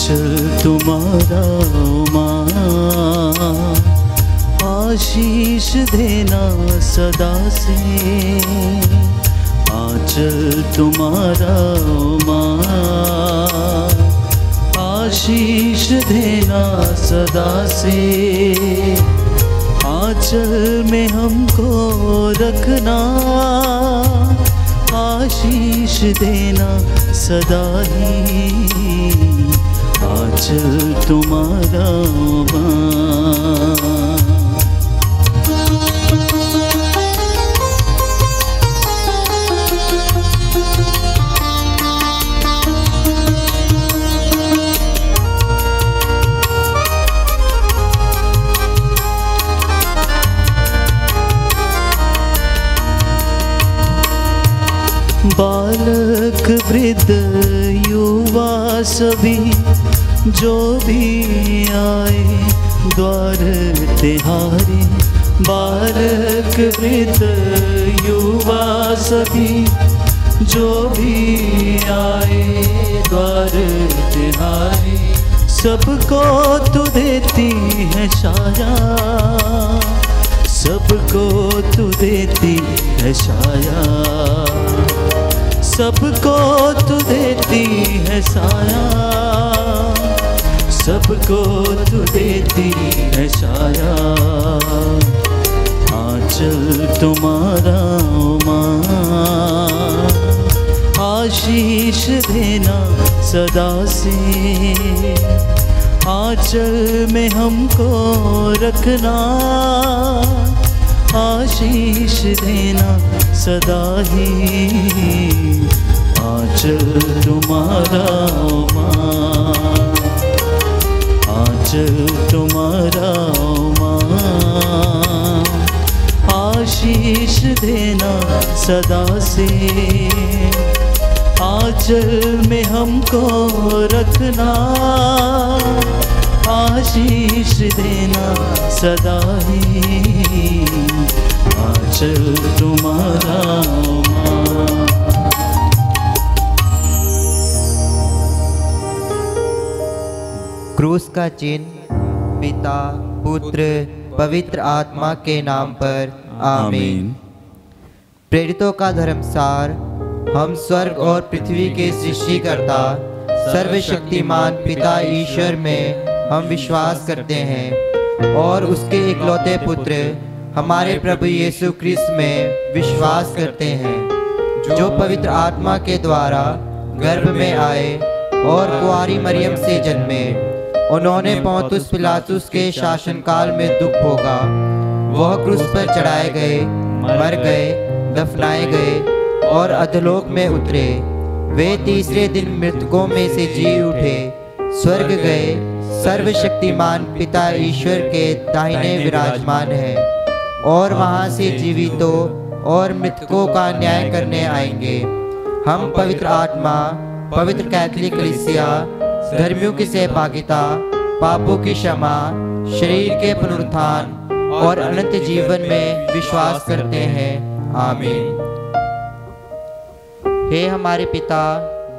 आंचल तुम्हारा माँ, आशीष देना सदा से। आंचल तुम्हारा माँ, आशीष देना सदा से। आंचल में हमको रखना, आशीष देना सदा ही। आंचल तुम्हारा माँ। बालक वृद्ध युवा सभी जो भी आए द्वार तिहारे। बालक वृद्ध युवा सभी जो भी आए द्वार तिहारे। सबको तू देती है छाया, सबको तू देती है छाया। सबको तू देती है साया, सबको तू देती है छाया। आंचल तुम्हारा माँ, आशीष देना सदा से। आंचल में हमको रखना, आशीष देना सदा ही। आंचल तुम्हारा माँ, आंचल तुम्हारा माँ, आशीष देना सदा से। आंचल में हमको रखना, आशीष देना सदा ही। आंचल तुम्हारा माँ। क्रूस का चिन्ह पिता पुत्र पवित्र आत्मा के नाम पर आमीन। प्रेरितों का धर्मसार। हम स्वर्ग और पृथ्वी के सृष्टिकर्ता सर्वशक्तिमान पिता ईश्वर में हम विश्वास करते हैं और उसके इकलौते पुत्र हमारे प्रभु यीशु क्रिस्त में विश्वास करते हैं, जो पवित्र आत्मा के द्वारा गर्भ में आए और कुंवारी मरियम से जन्मे। उन्होंने पोंतुस पिलातुस के शासनकाल में दुख भोगा। वह क्रूस पर चढ़ाए गए, मर गए, दफनाए गए और अधोलोक में उतरे। वे तीसरे दिन मृतकों में से जी उठे, स्वर्ग गए, सर्वशक्तिमान पिता ईश्वर के दाहिने विराजमान है और वहां से जीवितों और मृतकों का न्याय करने आएंगे। हम पवित्र आत्मा, पवित्र कैथोलिक कलीसिया, धर्मियों की सहभागिता, पापों की क्षमा, शरीर के पुनरुत्थान और अनंत जीवन में विश्वास करते हैं। आमीन। हे हमारे पिता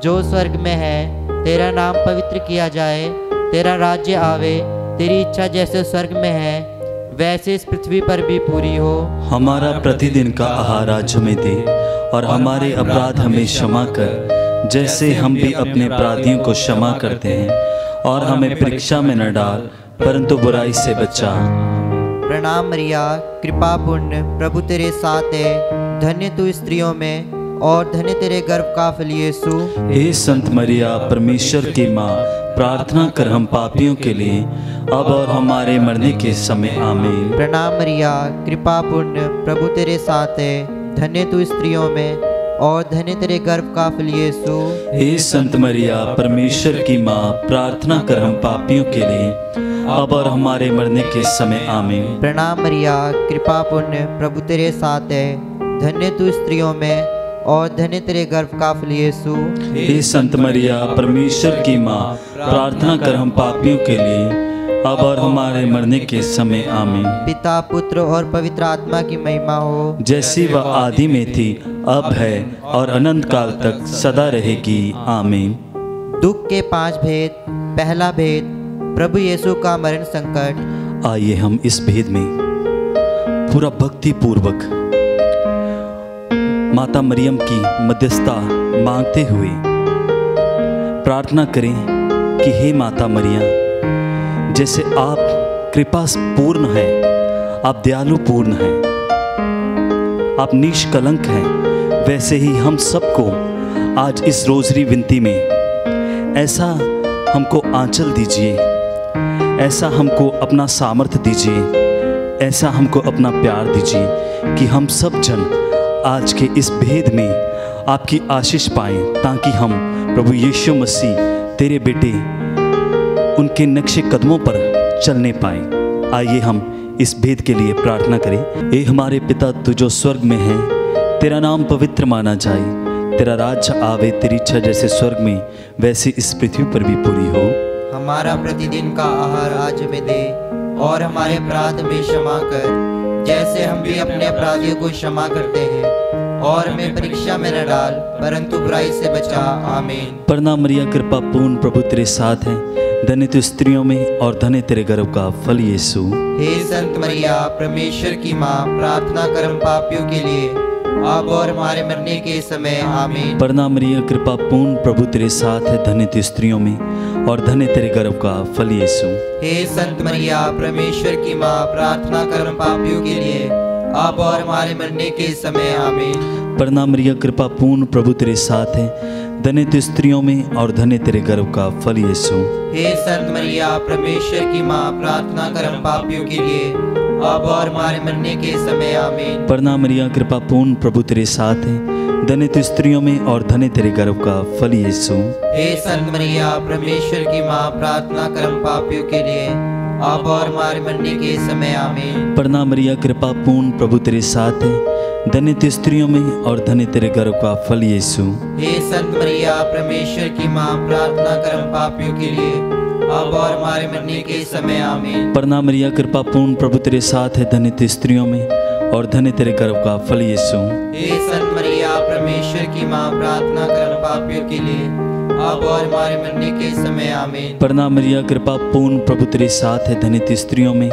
जो स्वर्ग में है, तेरा नाम पवित्र किया जाए, तेरा राज्य आवे, तेरी इच्छा जैसे स्वर्ग में है वैसे इस पृथ्वी पर भी पूरी हो। हमारा प्रतिदिन का आहार आज हमें दे और हमारे अपराध हमें क्षमा कर, जैसे हम भी अपने अपराधियों को क्षमा करते हैं। और हमें परीक्षा में न डाल, परंतु बुराई से बचा। प्रणाम मरिया, कृपा पूर्ण, प्रभु तेरे साथ है। धन्य तू स्त्रियों में और धन्य तेरे गर्भ का फल यीशु। हे संत मरिया, परमेश्वर की माँ, प्रार्थना कर हम पापियों के लिए अब और हमारे मरने के समय। आमीन। प्रणाम मरिया, कृपा पूर्ण, प्रभु तेरे साथ है। धन्य तू स्त्रियों में और धन्य तेरे गर्भ का फल यीशु। हे संत मरिया, परमेश्वर की माँ, प्रार्थना कर हम पापियों के लिए अब और हमारे मरने के समय। आमीन। प्रणाम मरिया, कृपा पूर्ण, प्रभु तेरे साथ है। धन्य तू स्त्रियों में और धन्य तेरे गर्भ का फल यीशु। हे संत मरिया, परमेश्वर की माँ, प्रार्थना कर हम पापियों के लिए अब और हमारे मरने के समय। आमीन। पिता पुत्र और पवित्र आत्मा की महिमा हो, जैसी वह आदि में थी, अब है और अनंत काल तक सदा रहेगी। आमीन। दुख के 5 भेद। पहला भेद, प्रभु यीशु का मरण संकट। आइए हम इस भेद में पूरा भक्ति पूर्वक माता मरियम की मध्यस्थता मांगते हुए प्रार्थना करें कि हे माता मरियम, जैसे आप कृपा पूर्ण हैं, आप दयालु पूर्ण हैं, आप निष्कलंक हैं, वैसे ही हम सबको आज इस रोजरी विनती में ऐसा हमको आंचल दीजिए, ऐसा हमको अपना सामर्थ्य दीजिए, ऐसा हमको अपना प्यार दीजिए कि हम सब जन आज के इस भेद में आपकी आशीष पाएं, ताकि हम प्रभु यीशु मसीह तेरे बेटे उनके नक्शे कदमों पर चलने पाएं। आइए हम इस भेद के लिए प्रार्थना करें। ए हमारे पिता, तू जो स्वर्ग में है, तेरा नाम पवित्र माना जाए, तेरा राज्य आवे, तेरी इच्छा जैसे स्वर्ग में वैसे इस पृथ्वी पर भी पूरी हो। हमारा प्रतिदिन का आहार आज हमें दे, और हमारे अपराध में क्षमा कर, जैसे हम भी अपने अपराधियों को क्षमा करते हैं, और हमें परीक्षा में न डाल, परंतु बुराई से बचा। आमीन। प्रणाम मरिया, कृपा पूर्ण, प्रभु तेरे साथ है, धन्य तू स्त्रियों में और धन्य तेरे गर्भ का फल यीशु। हे संत मरिया, परमेश्वर की माँ, प्रार्थना कर हम पापियों के लिए, अब और हमारे मरने के समय। आमीन। प्रणाम मरिया, कृपा पूर्ण, प्रभु तेरे साथ है, धन्य तू स्त्रियों में और धन्य तेरे गर्भ का फल यीशु। हे संत मरिया, परमेश्वर की माँ, प्रार्थना कर हम पापियों के लिए, अब और हमारे मरने के समय। आमीन। प्रणाम मरिया, कृपा पूर्ण, प्रभु तेरे साथ है, धन्य तू स्त्रियों में और धन्य तेरे गर्भ का फल यीशु। हे संत मरिया, परमेश्वर की माँ, प्रार्थना कर हम पापियों के लिए, अब और हमारे मरने के समय। आमीन। प्रणाम मरिया, कृपा पूर्ण, प्रभु तेरे साथ है, धन्य तू स्त्रियों में और धन्य तेरे गर्भ का फल यीशु। हे संत मरिया, परमेश्वर की माँ, प्रार्थना कर हम पापियों के लिए, अब और हमारे मरने के समय। आमीन। प्रणाम मरिया, कृपा पूर्ण, प्रभु तेरे साथ है, धन्य तू स्त्रियों में और धन्य तेरे गर्भ का फल यीशु। हे संत मरिया, परमेश्वर की माँ, प्रार्थना कर हम पापियों के लिए, अब और हमारे मरने के समय। आमीन। प्रणाम मरिया, कृपा पूर्ण, प्रभु तेरे साथ है, धन्य तू स्त्रियों में और धन्य तेरे गर्भ का फल यीशु। हे संत मरिया, परमेश्वर की माँ, प्रार्थना कर हम पापियों के लिए, अब और हमारे मरने के समय। आमीन। प्रणाम मरिया, कृपा पूर्ण, प्रभु तेरे साथ है, धन्य तू स्त्रियों में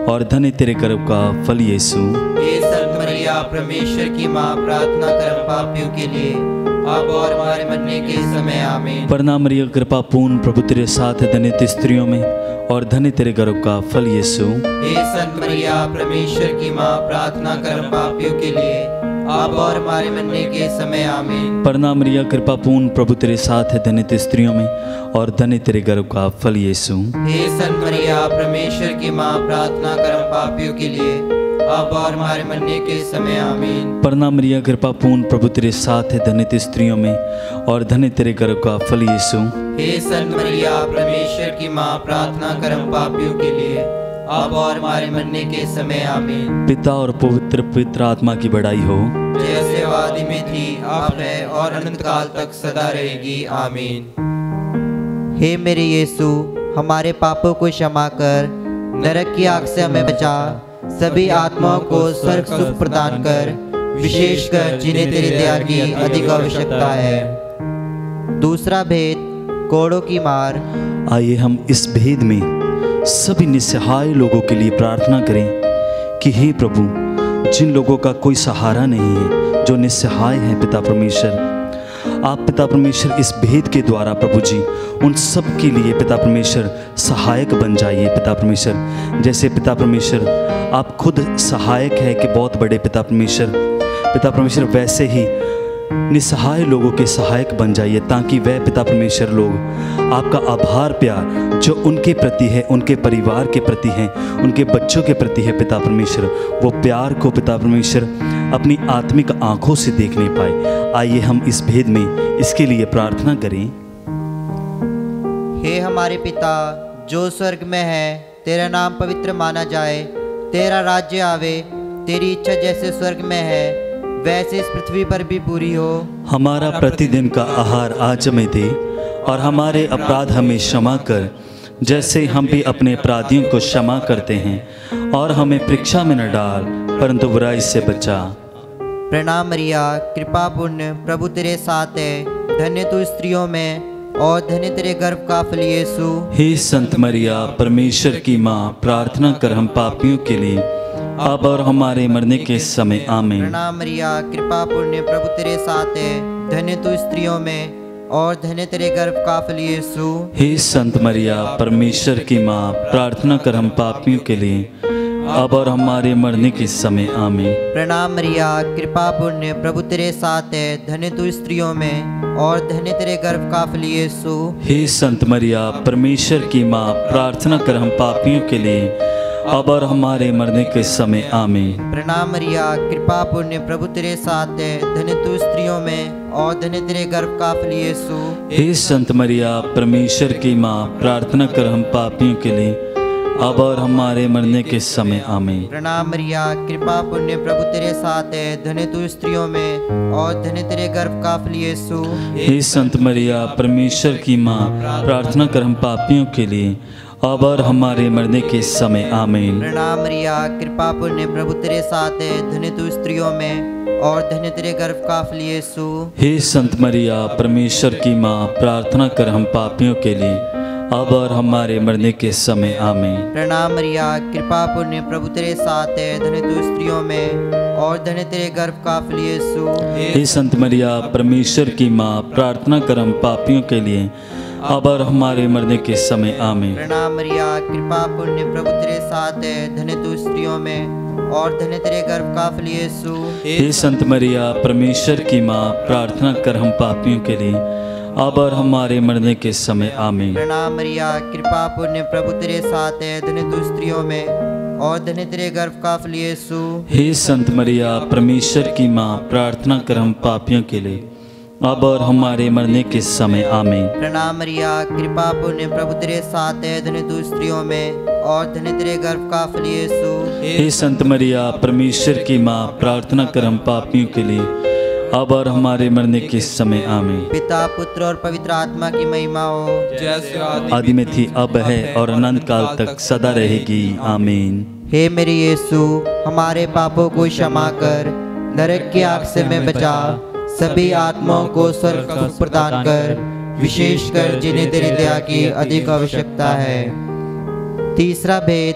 और धन्य तेरे गर्भ का फल यीशु। हे संत मरिया, परमेश्वर की माँ, प्रार्थना कर हम पापियों के लिए, अब और हमारे मरने के समय। आमीन। प्रणाम मरिया, कृपा पूर्ण, प्रभु तेरे साथ है, धन्य तू स्त्रियों में और धन्य तेरे गर्भ का फल यीशु। हे संत मरिया, परमेश्वर की माँ, प्रार्थना कर हम पापियों के लिए, अब और हमारे मरने के समय। आमीन। प्रणाम मरिया, कृपा पूर्ण, प्रभु तेरे साथ है, धन्य तू स्त्रियों में और धन्य तेरे गर्भ का फल यीशु। हे संत मरिया, परमेश्वर की माँ, प्रार्थना कर हम पापियों के लिए, अब और हमारे मरने के समय। आमीन। प्रणाम मरिया, कृपा पूर्ण, प्रभु तेरे साथ है, धन्य तू स्त्रियों में और धन्य तेरे गर्भ का फल यीशु। हे संत मरिया, परमेश्वर की माँ, प्रार्थना कर हम पापियों के लिए, अब और हमारे मरने के समय। आमीन। पिता और पवित्र आत्मा की बड़ाई हो, जैसे आदि में थी, अब है और अनंत काल तक सदा रहेगी। आमीन। हे मेरे यीशु, हमारे पापों को क्षमा कर, नरक की आग से हमें बचा, सभी आत्माओं को स्वर्ग सुख प्रदान कर, विशेषकर जिन्हें तेरी दया की अधिक आवश्यकता है। दूसरा भेद, कोड़ों की मार। आइए हम इस भेद में सभी निस्सहाय लोगों के लिए प्रार्थना करें कि हे प्रभु, जिन लोगों का कोई सहारा नहीं है, जो निस्सहाय हैं, पिता परमेश्वर, आप पिता परमेश्वर इस भेद के द्वारा प्रभु जी उन सब के लिए पिता परमेश्वर सहायक बन जाइए। पिता परमेश्वर, जैसे पिता परमेश्वर आप खुद सहायक है कि बहुत बड़े पिता परमेश्वर वैसे ही निस्सहाय लोगों के सहायक बन जाइए, ताकि वह पिता परमेश्वर लोग आपका आभार प्यार जो उनके प्रति है, उनके परिवार के प्रति है, उनके बच्चों के प्रति है पिता परमेश्वर, वो प्यार को पिता परमेश्वर अपनी आत्मिक आंखों से देखने पाए। आइए हम इस भेद में इसके लिए प्रार्थना करें। हे हमारे पिता जो स्वर्ग में है, तेरा नाम पवित्र माना जाए, तेरा राज्य आवे, तेरी इच्छा जैसे स्वर्ग में है वैसे इस पृथ्वी पर भी पूरी हो। हमारा प्रतिदिन का आहार आज हमें दे, और हमारे अपराध हमें क्षमा कर, जैसे हम भी अपने अपराधियों को क्षमा करते हैं, और हमें परीक्षा में न डाल, परंतु बुराई से बचा। प्रणाम मरिया, कृपा पूर्ण, प्रभु तेरे साथ है, धन्य तू स्त्रियों में और धन्य तेरे गर्भ का फल यीशु। हे संत मरिया परमेश्वर की माँ, प्रार्थना कर हम पापियों के लिए अब और हमारे मरने के समय आमीन। प्रणाम मरिया, कृपा पूर्ण, प्रभु तेरे साथ है, धन्य तू स्त्रियों में और धन्य तेरे गर्भ का फल यीशु। हे संत मरिया परमेश्वर की माँ, प्रार्थना कर हम पापियों के लिए अब और हमारे मरने के समय आमीन। प्रणाम मरिया, कृपा पूर्ण, प्रभु तेरे साथ है, धन्य तू स्त्रियों में और धन्य तेरे गर्भ का फल यीशु। हे संत मरिया परमेश्वर की माँ, प्रार्थना कर हम पापियों के लिए अब और हमारे मरने के समय आमीन। प्रणाम मरिया, कृपा पूर्ण, प्रभु तेरे साथ है, धन्य तू स्त्रियों में और धन्य तेरे गर्भ का फल यीशु। हे संत मरिया परमेश्वर की माँ, प्रार्थना कर हम पापियों के लिए अब और हमारे मरने के समय आमीन। प्रणाम मरिया, कृपा पुण्य, प्रभु तेरे साथ है, धन्य तू स्त्रियों में और धन्य तेरे गर्भ का फल यीशु। हे संत मरिया परमेश्वर की माँ, प्रार्थना कर हम पापियों के लिए अब और हमारे मरने के समय आमीन। प्रणाम मरिया, कृपा पुण्य, प्रभु तेरे साथ है, धन्य तू स्त्रियों में और धन्य तेरे गर्भ का फल यीशु। हे संत मरिया परमेश्वर की माँ, प्रार्थना कर हम पापियों के लिए अब और हमारे मरने के समय आमीन। प्रणाम मरिया, कृपा पुण्य, प्रभु तेरे साथ है, धन्य तू स्त्रियों में और धन्य तेरे गर्भ का फल यीशु। हे संत मरिया परमेश्वर की माँ, प्रार्थना कर हम पापियों के लिए अब और हमारे मरने के समय आमीन। प्रणाम मरिया, कृपा पुण्य, प्रभु तेरे साथ है, धन्य तू स्त्रियों में और धन्य तेरे गर्भ का फल यीशु। हे संत मरिया परमेश्वर की माँ, प्रार्थना कर हम पापियों के लिए अब और हमारे मरने के समय आमीन। प्रणाम मरिया, कृपा पुण्य, प्रभु तेरे साथ है, धन्य तू स्त्रियों में और धन्य तेरे गर्भ का फल यीशु। हे संत मरिया परमेश्वर की माँ, प्रार्थना कर हम पापियों के लिए अब और हमारे मरने के समय आमीन। प्रणाम मरिया, कृपा पुण्य, प्रभु तेरे साथ है, धन्य तू स्त्रियों में और धन्य तेरे गर्भ का फल यीशु। हे संत मरिया परमेश्वर की माँ, प्रार्थना कर हम पापियों के लिए अब और हमारे मरने के समय आमीन। पिता, पुत्र और पवित्र आत्मा की महिमा हो, जैसे आदि में थी, अब है और अनंत काल तक सदा रहेगी आमीन। हे मेरे यीशु, हमारे पापों को क्षमा कर, नरक की आग से में बचा, सभी आत्माओं को स्वर्ग का सुख प्रदान कर, विशेषकर जिन्हें तेरी दया की अधिक आवश्यकता है। तीसरा भेद,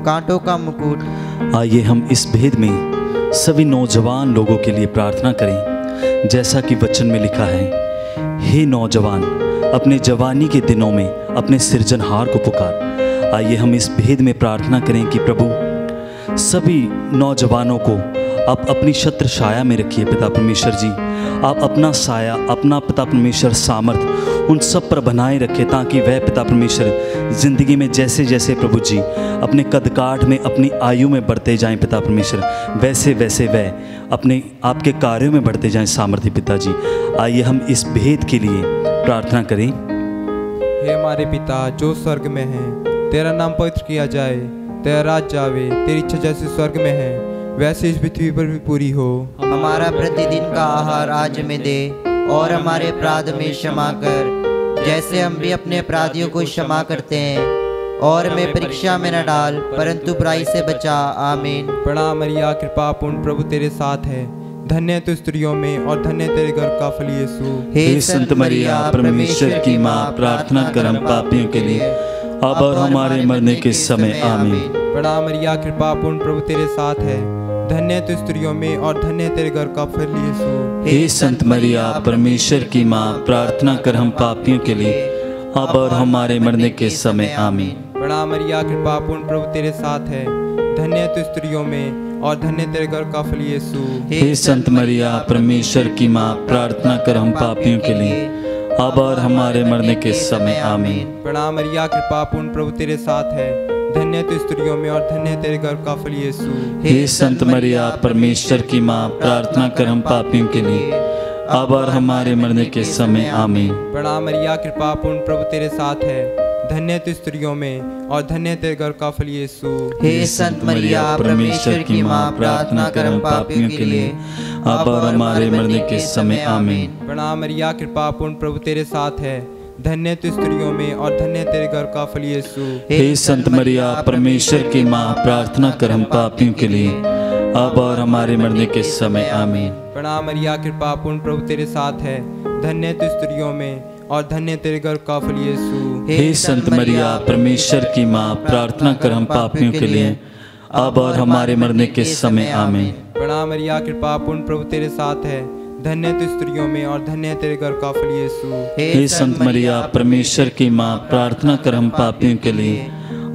कांटों का मुकुट। आइए हम इस भेद में सभी नौजवान लोगों के लिए प्रार्थना करें। जैसा कि वचन में लिखा है, हे नौजवान, अपने जवानी के दिनों में अपने सृजनहार को पुकार। आइए हम इस भेद में प्रार्थना करें कि प्रभु सभी नौजवानों को आप अपनी छत्र छाया में रखिए। पिता परमेश्वर जी, आप अपना साया, अपना पिता परमेश्वर सामर्थ उन सब पर बनाए रखें, ताकि वह पिता परमेश्वर ज़िंदगी में जैसे जैसे प्रभु जी अपने कदकाठ में, अपनी आयु में बढ़ते जाएं पिता परमेश्वर, वैसे वैसे वह अपने आपके कार्यों में बढ़ते जाएं सामर्थ्य पिताजी। आइए हम इस भेद के लिए प्रार्थना करें। हे हमारे पिता जो स्वर्ग में है, तेरा नाम पवित्र किया जाए, तेरा राज्य आवे, तेरी इच्छा जैसे स्वर्ग में है वैसे इस पृथ्वी पर भी पूरी हो। हमारा प्रतिदिन का आहार आज हमें दे और हमारे अपराध में क्षमा कर, जैसे हम भी अपने अपराधियों को क्षमा करते हैं, और हमें परीक्षा में न डाल परंतु बुराई से बचा। आमीन। प्रणाम मरिया, कृपा पूर्ण, प्रभु तेरे साथ है, धन्य तू स्त्रियों में और धन्य तेरे गर्भ का फल यीशु। हे संत मरिया परमेश्वर की माँ, प्रार्थना कर हम पापियों के लिए अब और हमारे मरने के समय आमीन। प्रणाम मरिया, कृपा पूर्ण, प्रभु तेरे साथ है, धन्य तू स्त्रियों में और धन्य तेरे गर्भ का फल यीशु। हे संत मरिया परमेश्वर की माँ, प्रार्थना कर हम पापियों के लिए अब और हमारे मरने के समय आमीन। प्रणाम मरिया, कृपा पूर्ण, प्रभु तेरे साथ है, धन्य तू स्त्रियों में और धन्य तेरे गर्भ का फल यीशु। हे संत मरिया परमेश्वर की माँ, प्रार्थना कर हम पापियों के लिए अब और हमारे मरने के समय आमीन। प्रणाम मरिया, कृपा पूर्ण, प्रभु तेरे साथ है, धन्य तू स्त्रियों में और धन्य तेरे गर्भ का फल यीशु। हे संत मरिया परमेश्वर की माँ, प्रार्थना कर हम पापियों के लिए अब और हमारे मरने के समय आमीन। प्रणाम मरिया, कृपा पूर्ण, प्रभु तेरे साथ है, धन्य तू स्त्रियों में और धन्य तेरे गर्भ का फल यीशु। हे संत मरिया परमेश्वर की माँ, प्रार्थना कर हम पापियों के लिए अब और हमारे मरने के समय आमीन। प्रणाम मरिया, कृपा पूर्ण, प्रभु तेरे साथ है, धन्य तू स्त्रियों में और धन्य तेरे गर्भ का फल यीशु। हे संत मरिया परमेश्वर की माँ, प्रार्थना कर हम पापियों के लिए अब और हमारे मरने के समय आमीन। प्रणाम मरिया, कृपा पूर्ण, प्रभु तेरे साथ है, धन्य तू स्त्रियों में और धन्य तेरे गर्भ का फल यीशु। हे संत मरिया परमेश्वर की माँ, प्रार्थना कर हम पापियों के लिए अब और हमारे मरने के समय आमीन। प्रणाम मरिया, कृपा पूर्ण, प्रभु तेरे साथ है, धन्य तू स्त्रियों में और धन्य तेरे गर्भ का फल यीशु। हे संत मरिया परमेश्वर की माँ, प्रार्थना कर हम पापियों के लिए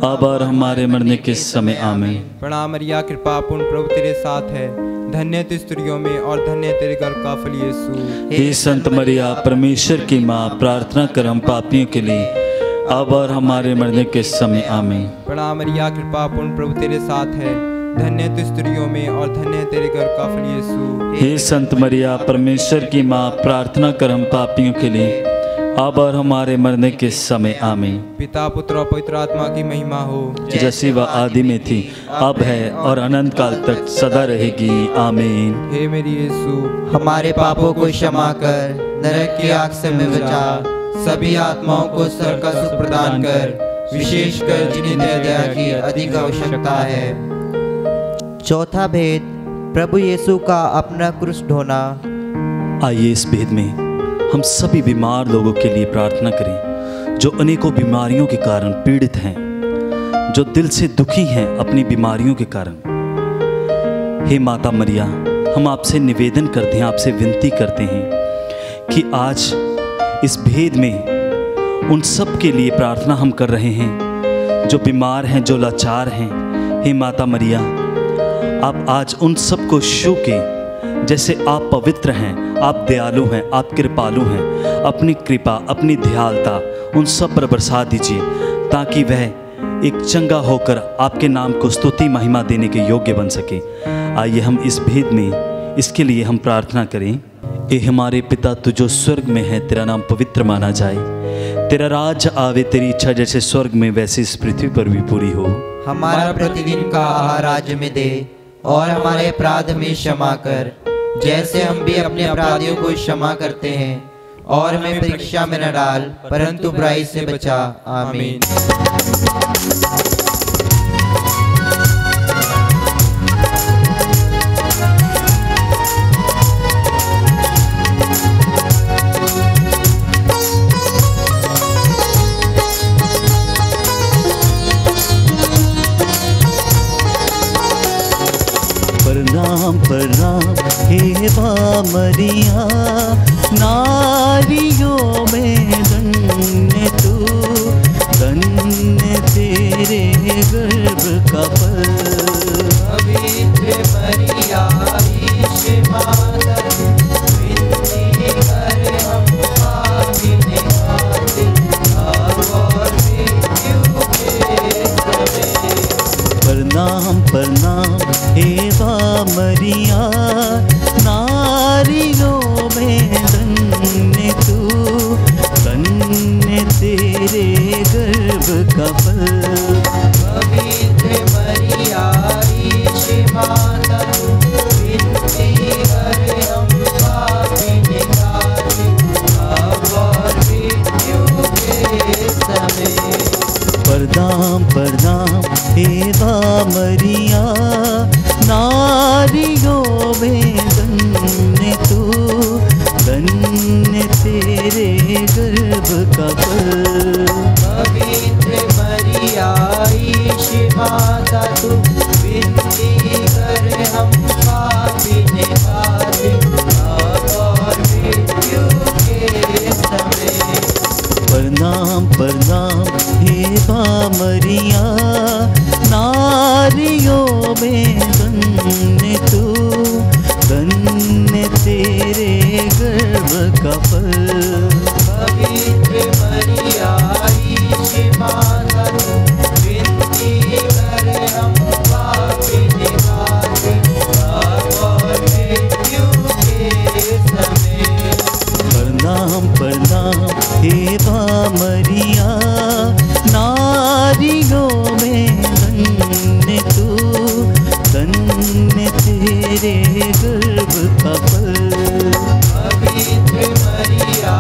अब और हमारे मरने के समय आमीन। प्रणाम मरिया, कृपा पूर्ण, प्रभु तेरे साथ है, धन्य तू स्त्रियों में और धन्य तेरे गर्भ का फल यीशु। हे संत मरिया परमेश्वर की माँ, प्रार्थना कर हम पापियों के लिए अब और हमारे मरने के समय आमीन। प्रणाम मरिया, कृपा पूर्ण, प्रभु तेरे साथ है, धन्य तू स्त्रियों में और धन्य तेरे गर्भ का फल यीशु। हे संत मरिया परमेश्वर की माँ, प्रार्थना कर हम पापियों के लिए अब और हमारे मरने के समय आमीन। पिता पुत्र और पवित्र आत्मा की महिमा हो, जैसी वह आदि में थी, अब है और अनंत काल तक सदा रहेगी आमीन। हे मेरी यीशु, हमारे पापों को क्षमा कर, नरक की आग से हमें बचा, सभी आत्माओं को स्वर्ग का सुख प्रदान कर, विशेषकर जिन्हें तेरी दया की अधिक आवश्यकता है। चौथा भेद, प्रभु यीशु का अपना क्रूस ढोना। आइए इस भेद में हम सभी बीमार लोगों के लिए प्रार्थना करें जो अनेकों बीमारियों के कारण पीड़ित हैं, जो दिल से दुखी हैं अपनी बीमारियों के कारण। हे माता मरिया, हम आपसे निवेदन करते हैं, आपसे विनती करते हैं कि आज इस भेद में उन सब के लिए प्रार्थना हम कर रहे हैं जो बीमार हैं, जो लाचार हैं। हे माता मरिया, आप आज उन सब को छू के, जैसे आप पवित्र हैं, आप दयालु हैं, आप कृपालु हैं, अपनी कृपा, अपनी दयालुता उन सब पर बरसा दीजिए ताकि वह एक चंगा होकर आपके नाम को स्तुति महिमा देने के योग्य बन सके। आइए हम इस भेद में इसके लिए हम प्रार्थना करें। ए हमारे पिता, तू जो स्वर्ग में है, तेरा नाम पवित्र माना जाए, तेरा राज आवे, तेरी इच्छा जैसे स्वर्ग में वैसे इस पृथ्वी पर भी पूरी हो। हमारा प्रतिदिन का आहार आज में दे, और हमारे अपराध में क्षमा कर, जैसे हम भी अपने अपराधियों को क्षमा करते हैं, और हमें परीक्षा में न डाल, परंतु बुराई से बचा। आमीन। प्रणाम प्रणाम हे मरिया, नारियों में धन्य तू, धन्य तेरे गर्भ का फल। पवित्र मरिया ईश माता, विनती कर हम पापी निवासित, अब और मृत्यु के समय। प्रणाम प्रणाम हे मरिया, नारियों में धन्य तू, धन्य तेरे गर्भ का फल। पवित्र मरिया ईश माता, विनती कर हम पापी निवासित, अब और मृत्यु के समय। प्रणाम प्रणाम हे मरिया, नारियों में धन्य तू, धन्य तेरे गर्भ का फल। पवित्र मरिया ईश माता, तू विनती कर हम पापी निवासित, अब और मृत्यु के समय। प्रणाम प्रणाम हे मरिया, नारियों में धन्य तू, धन्य तेरे गर्भ का फल। पवित्र मरिया ईश माता, विनती कर हम पापी निवासित, अब और मृत्यु के समय। प्रणाम प्रणाम हे मरिया, नारियों में धन्य तू, धन्य तेरे गर्भ का फल। पवित्र मरिया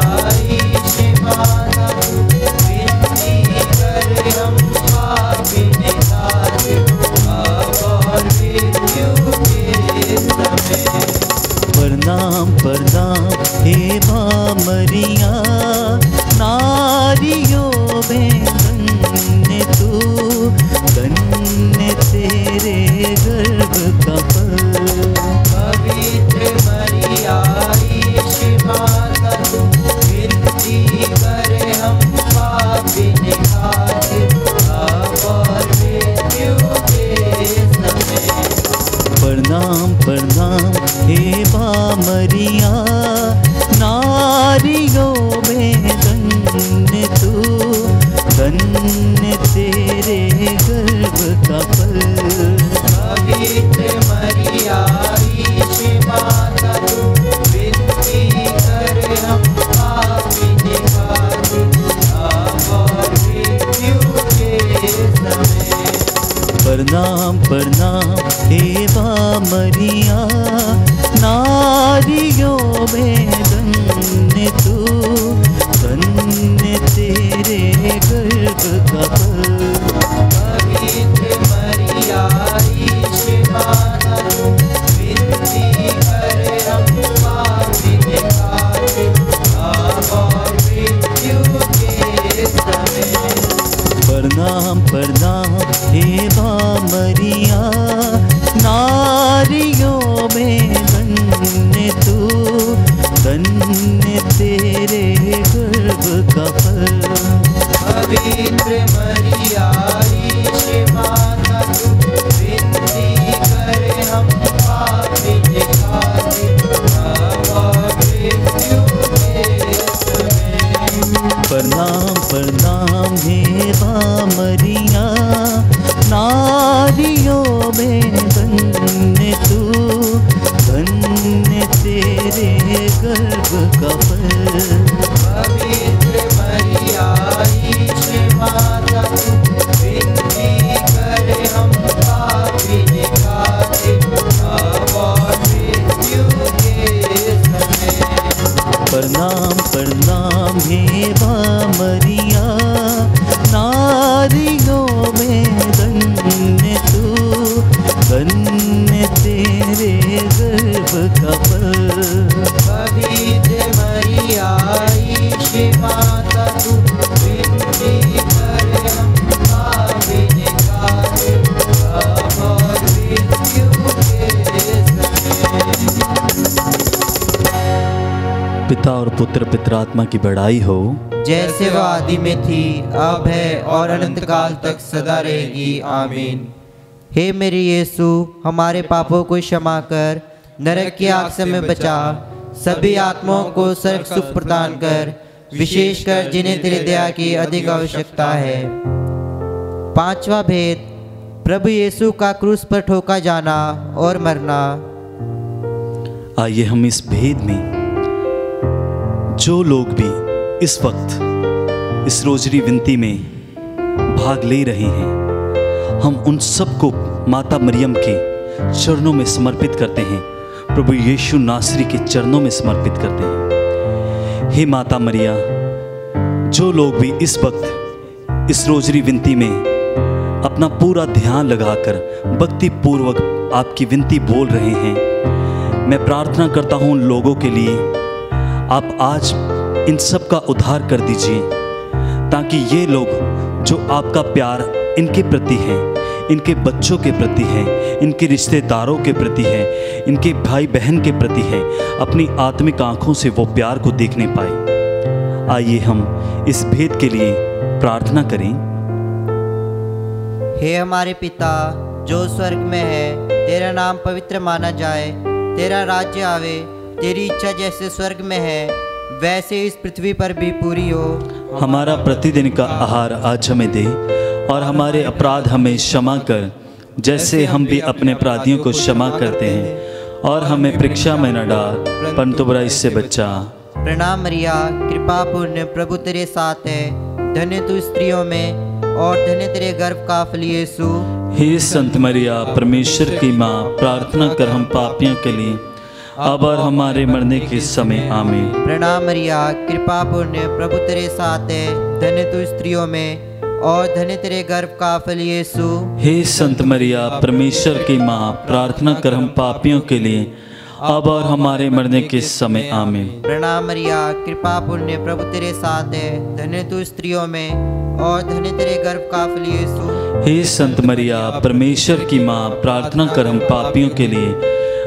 प्रणाम प्रणाम हे मरिया, नारियों में धन्य तू, धन्य तेरे गर्भ का फल। पवित्र मरिया ईश माता तू, विनती करे हम पापी खातिर, अब और मृत्यु के समय। प्रणाम प्रणाम हे मरिया, नारियों में धन्य तू, धन्य तेरे गर्भ का फल। पवित्र मरिया ईश माता तू, विनती करे हम पापी खातिर, अब और मृत्यु के समय। पिता और पुत्र पितरात्मा की बड़ाई हो, जैसे वह आदि में थी, अब है और अनंत काल तक सदा रहेगी। आमीन। हे मेरे यीशु, हमारे पापों को क्षमा कर, नरक की आग से हमें बचा, सभी आत्माओं को स्वर्ग सुख प्रदान कर, विशेषकर जिन्हें तेरे दया की अधिक आवश्यकता है। पांचवा भेद, प्रभु यीशु का क्रूस पर ठोका जाना और मरना। आइए हम इस भेद में जो लोग भी इस वक्त इस रोजरी विनती में भाग ले रहे हैं, हम उन सबको माता मरियम के चरणों में समर्पित करते हैं, प्रभु यीशु नासरी के चरणों में समर्पित करते हैं। हे माता मरिया, जो लोग भी इस वक्त इस रोजरी विनती में अपना पूरा ध्यान लगाकर भक्ति पूर्वक आपकी विनती बोल रहे हैं, मैं प्रार्थना करता हूँ उन लोगों के लिए आप आज इन सब का उद्धार कर दीजिए, ताकि ये लोग जो आपका प्यार इनके प्रति है, इनके बच्चों के प्रति है, इनके रिश्तेदारों के प्रति है, इनके भाई बहन के प्रति है, अपनी आत्मिक आंखों से वो प्यार को देखने पाए। आइए हम इस भेद के लिए प्रार्थना करें। हे हमारे पिता जो स्वर्ग में है, तेरा नाम पवित्र माना जाए, तेरा राज्य आवे, तेरी इच्छा जैसे स्वर्ग में है वैसे इस पृथ्वी पर भी पूरी हो। हमारा प्रतिदिन का आहार आज हमें दे, और हमारे अपराध हमें क्षमा कर, जैसे हम भी अपने अपराधियों को क्षमा करते हैं, और हमें परीक्षा में न डाल, परंतु बुराई से बचा। प्रणाम मरिया, कृपा पूर्ण, प्रभु तेरे साथ है, धन्य तू स्त्रियों में और धन्य तेरे गर्भ का फल यीशु। हे संत मरिया, परमेश्वर की माँ, प्रार्थना कर हम पापियों के लिए, अब और हमारे मरने के समय। आमीन। प्रणाम मरिया, कृपा पूर्ण, प्रभु तेरे साथ है, धन्य तू स्त्रियों में और धन्य तेरे गर्भ का फल यीशु। हे संत मरिया, परमेश्वर की माँ, प्रार्थना कर हम पापियों के लिए, अब और हमारे मरने के समय। आमीन। प्रणाम मरिया, कृपा पूर्ण, प्रभु तेरे साथ है, धन्य तू स्त्रियों में और धन्य तेरे गर्भ का फल यीशु। हे संत मरिया, परमेश्वर की माँ, प्रार्थना कर हम पापियों के लिए,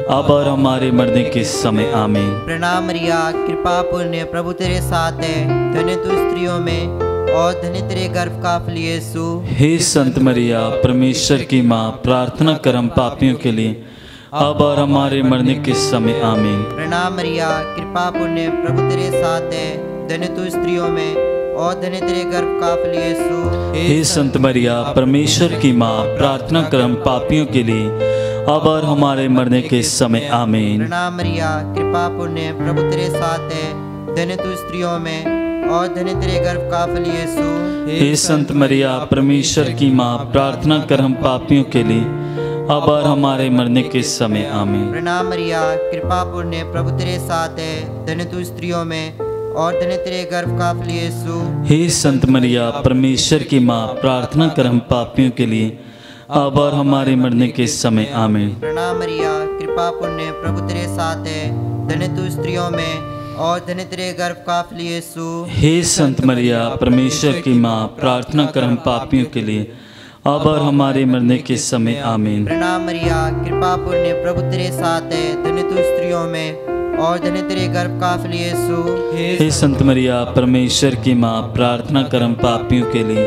अब और हमारे मरने के समय। आमीन। प्रणाम मरिया, कृपा पूर्ण, प्रभु तेरे साथ है, धन्य तू स्त्रियों में और धन्य तेरे गर्भ का फल यीशु। हे संत मरिया, परमेश्वर की माँ, प्रार्थना कर हम पापियों के लिए, अब और हमारे मरने के समय। आमीन। प्रणाम मरिया, कृपा पूर्ण, प्रभु तेरे साथ है, धन्य तू स्त्रियों में और धन्य तेरे गर्भ का फल यीशु। हे संत मरिया, परमेश्वर की माँ, प्रार्थना कर हम पापियों के लिए, अब और हमारे मरने के समय। आमीन। प्रणाम मरिया, कृपा पूर्ण, प्रभु तेरे साथ है, धन्य तू स्त्रियों में और धन्य तेरे गर्भ का फल यीशु। हे संत मरिया, परमेश्वर की माँ, प्रार्थना कर हम पापियों के लिए, अब और हमारे मरने के समय। आमीन। प्रणाम मरिया, कृपा पूर्ण, प्रभु तेरे साथ है, धन्य तू स्त्रियों में और धन्य तेरे गर्भ का फल यीशु। हे संत मरिया, परमेश्वर की माँ, प्रार्थना कर हम पापियों के लिए, अब और हमारे मरने के समय। आमीन। प्रणाम मरिया, कृपा पूर्ण, प्रभु तेरे साथ है, धन्य तू स्त्रियों में और धन्य तेरे गर्भ का फल यीशु। हे संत मरिया, परमेश्वर की माँ, प्रार्थना कर हम पापियों के लिए, अब और हमारे मरने के समय। आमीन। प्रणाम मरिया, कृपा पूर्ण, प्रभु तेरे साथ है, धन्य तू स्त्रियों में और धन्य तेरे गर्भ का फल यीशु। हे संत मरिया, परमेश्वर की माँ, प्रार्थना कर हम पापियों के लिए,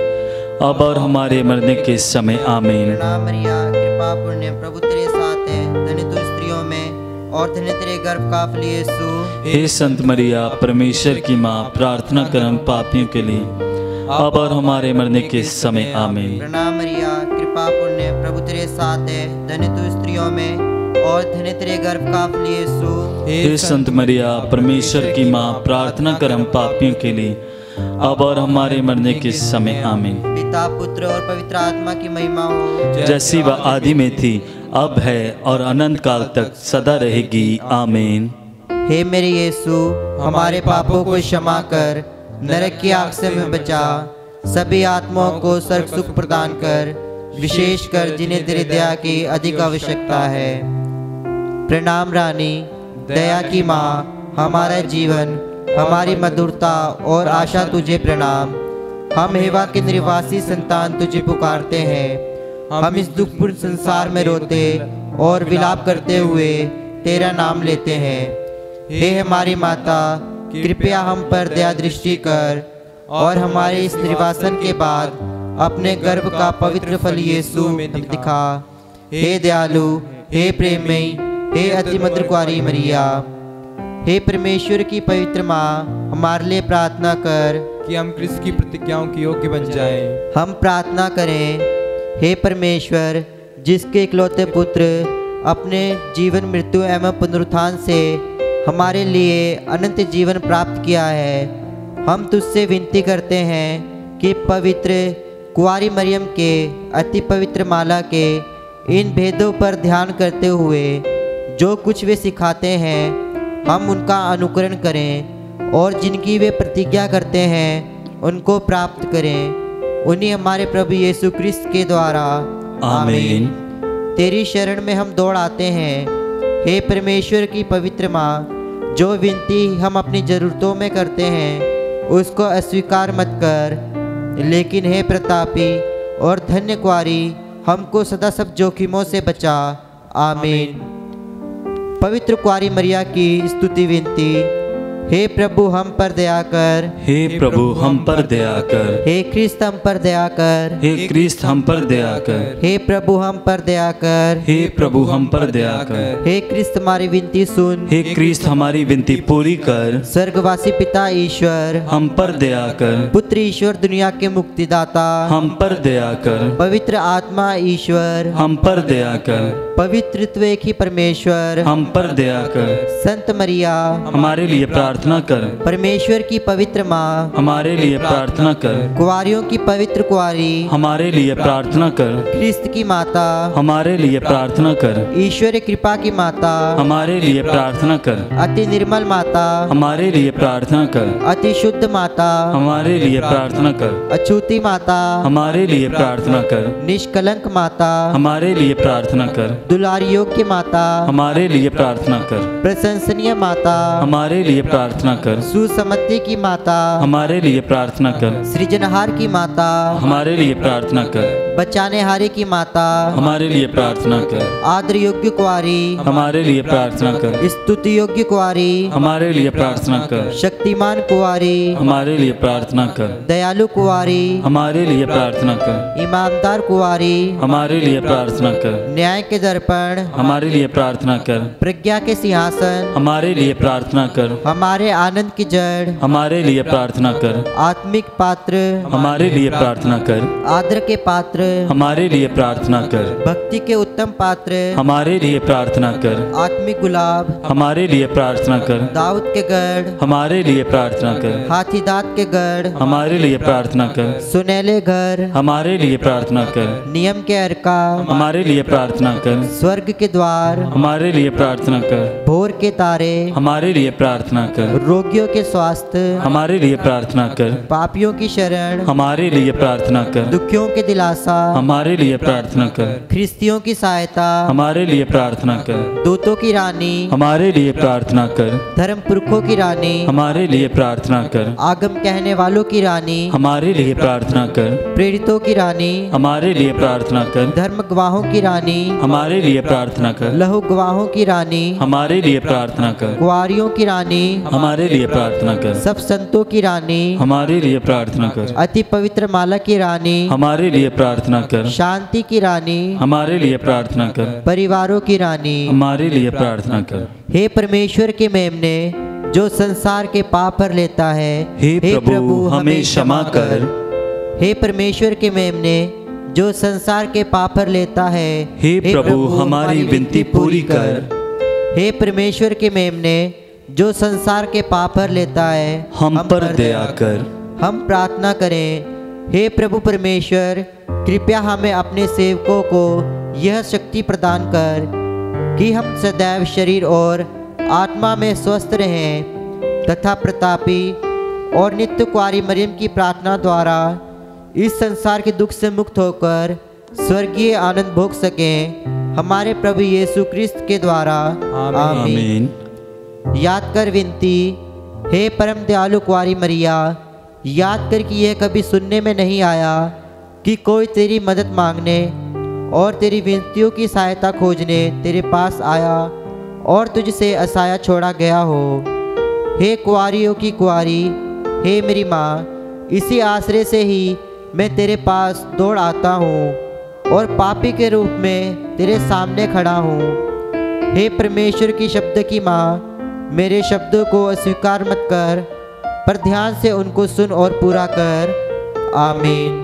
अब और हमारे मरने के समय। आमीन। प्रणाम मरिया, कृपा पूर्ण, प्रभु तेरे साथ है, धन्य तू स्त्रियों में और धन्य तेरे गर्भ का फल यीशु। हे संत मरिया परमेश्वर की माँ, प्रार्थना कर हम पापियों के लिए, अब और हमारे मरने के समय आमीन। प्रणाम मरिया, कृपा पुण्य, प्रभु तेरे साथ है, धन्य तू स्त्रियों में और धन्य तेरे गर्भ का फल यीशु। हे संत मरिया परमेश्वर की माँ, प्रार्थना कर हम पापियों के लिए, अब और हमारे मरने के समय आमीन। पिता पुत्र और पवित्र आत्मा की महिमा हो, जैसी वह आदि में थी, अब है और अनंत काल तक सदा रहेगी आमीन। हे मेरे यीशु, हमारे पापों को क्षमा कर, नरक की आग से हमें बचा, सभी आत्माओं को स्वर्ग सुख प्रदान कर, विशेष कर जिन्हें तेरे दया की अधिक आवश्यकता है। प्रणाम रानी, दया की माँ, हमारा जीवन, हमारी मधुरता और आशा तुझे प्रणाम। हम हेवा के निवासी संतान तुझे पुकारते हैं। हम इस दुखपूर्ण संसार में रोते और विलाप करते हुए तेरा नाम लेते हैं। हे हमारी माता, कृपया हम पर दया दृष्टि कर और हमारे इस निर्वासन के बाद अपने गर्भ का पवित्र फल यीशु में दिखा। हे दयालु, हे प्रेममयी, हे अति मधुर कुंवारी मरिया, हे परमेश्वर की पवित्र माँ, हमारे लिए प्रार्थना कर कि हम क्रिस्त की प्रतिज्ञाओं की योग्य बन जाएं। हम प्रार्थना करें। हे परमेश्वर, जिसके इकलौते पुत्र अपने जीवन, मृत्यु एवं पुनरुत्थान से हमारे लिए अनंत जीवन प्राप्त किया है, हम तुझसे विनती करते हैं कि पवित्र कुंवारी मरियम के अति पवित्र माला के इन भेदों पर ध्यान करते हुए जो कुछ वे सिखाते हैं, हम उनका अनुकरण करें और जिनकी वे प्रतिज्ञा करते हैं उनको प्राप्त करें। उन्हीं हमारे प्रभु यीशु क्रिस्त के द्वारा आमीन। तेरी शरण में हम दौड़ आते हैं। हे परमेश्वर की पवित्र माँ, जो विनती हम अपनी ज़रूरतों में करते हैं उसको अस्वीकार मत कर, लेकिन हे प्रतापी और धन्य कुंवारी, हमको सदा सब जोखिमों से बचा। आमीन। पवित्र कुंवारी मरिया की स्तुति विनती। हे प्रभु हम पर दया कर, हे प्रभु हम पर दया कर, हे क्रिस्त हम पर दया कर, हे क्रिस्त हम पर दया कर, हे प्रभु हम पर दया कर, हे प्रभु हम पर दया कर, हे क्रिस्त हमारी विनती सुन, हे क्रिस्त हमारी विनती पूरी कर, स्वर्गवासी पिता ईश्वर हम पर दया कर, पुत्र ईश्वर दुनिया के मुक्तिदाता हम पर दया कर, पवित्र आत्मा ईश्वर हम पर दया कर, पवित्रत्व एक ही परमेश्वर हम पर दया कर, संत मरिया हमारे लिए प्रार्थना कर, परमेश्वर की पवित्र माँ हमारे लिए प्रार्थना कर, कुंवारियों की पवित्र कुंवारी हमारे लिए प्रार्थना कर, क्रिस्त की माता हमारे लिए प्रार्थना कर, ईश्वर कृपा की माता हमारे लिए प्रार्थना कर, अति निर्मल माता हमारे लिए प्रार्थना कर, अति शुद्ध माता हमारे लिए प्रार्थना कर, अछूती माता हमारे लिए प्रार्थना कर, निष्कलंक माता हमारे लिए प्रार्थना कर, दुलारी योग्य माता हमारे लिए प्रार्थना कर, प्रशंसनीय माता हमारे लिए प्रार्थना कर, सुसमति की माता हमारे लिए प्रार्थना कर, सृजनहार की माता हमारे लिए प्रार्थना कर, बचाने हारे की माता हमारे लिए प्रार्थना कर, आदर योग्य कुंवारी हमारे लिए प्रार्थना कर, स्तुति योग्य कुंवारी हमारे लिए प्रार्थना कर, शक्तिमान कुंवारी हमारे लिए प्रार्थना कर, दयालु कुंवारी हमारे लिए प्रार्थना कर, ईमानदार कुंवारी हमारे लिए प्रार्थना कर, न्याय के दर्पण हमारे लिए प्रार्थना कर, प्रज्ञा के सिंहासन हमारे लिए प्रार्थना कर, हमारे आनंद की जड़ हमारे लिए प्रार्थना कर, आत्मिक पात्र हमारे लिए प्रार्थना कर, आदर के पात्र हमारे लिए प्रार्थना कर, भक्ति के उत्तम पात्र हमारे लिए प्रार्थना कर, आत्मिक गुलाब हमारे लिए प्रार्थना कर, दाऊद के गढ़ हमारे लिए प्रार्थना कर, हाथीदांत के गढ़ हमारे लिए प्रार्थना कर, सुनहले घर हमारे लिए प्रार्थना कर, नियम के अर्का हमारे लिए प्रार्थना कर, स्वर्ग के द्वार हमारे लिए प्रार्थना कर, भोर के तारे हमारे लिए प्रार्थना कर, रोगियों के स्वास्थ्य हमारे लिए प्रार्थना कर, पापियों की शरण हमारे लिए प्रार्थना कर, दुखियों के दिलासा हमारे लिए प्रार्थना कर, ख्रिस्तियों की सहायता हमारे लिए प्रार्थना कर, दूतों की रानी हमारे लिए प्रार्थना कर, धर्म पुरखों की रानी हमारे लिए प्रार्थना कर, आगम कहने वालों की रानी हमारे लिए प्रार्थना कर, प्रेरितों की रानी हमारे लिए प्रार्थना कर, धर्म गवाहों की रानी हमारे लिए प्रार्थना कर, लहू गवाहों की रानी हमारे लिए प्रार्थना कर, कुंवारियों की रानी हमारे लिए प्रार्थना कर। सब संतों की रानी, हमारे लिए प्रार्थना कर। अति पवित्र माला की रानी, हमारे लिए प्रार्थना कर। शांति की रानी, हमारे लिए प्रार्थना कर। परिवारों की रानी, हमारे लिए प्रार्थना कर। हे परमेश्वर के मेमने, जो संसार के पाप भर लेता है, हे प्रभु हमें क्षमा कर। हे परमेश्वर के मेमने, जो संसार के पाप भर लेता है, हे प्रभु हमारी विनती पूरी कर। हे परमेश्वर के मेमने, जो संसार के पाप भर लेता है, हम पर दया कर। हम प्रार्थना करें। हे प्रभु परमेश्वर, कृपया हमें अपने सेवकों को यह शक्ति प्रदान कर कि हम सदैव शरीर और आत्मा में स्वस्थ रहें तथा प्रतापी और नित्य कुंवारी मरियम की प्रार्थना द्वारा इस संसार के दुख से मुक्त होकर स्वर्गीय आनंद भोग सकें, हमारे प्रभु यीशु क्रिस्त के द्वारा। आमीन। याद कर विनती। हे परम दयालु कुंवारी मरिया, याद कर कि यह कभी सुनने में नहीं आया कि कोई तेरी मदद मांगने और तेरी विनतियों की सहायता खोजने तेरे पास आया और तुझसे असहाय छोड़ा गया हो। हे कुंवारियों की कुंवारी, हे मेरी माँ, इसी आश्रय से ही मैं तेरे पास दौड़ आता हूँ और पापी के रूप में तेरे सामने खड़ा हूँ। हे परमेश्वर की शब्द की माँ, मेरे शब्दों को अस्वीकार मत कर, पर ध्यान से उनको सुन और पूरा कर। आमीन।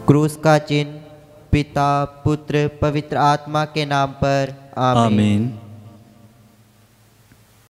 क्रूस का चिन्ह पिता पुत्र पवित्र आत्मा के नाम पर आमीन। आमीन।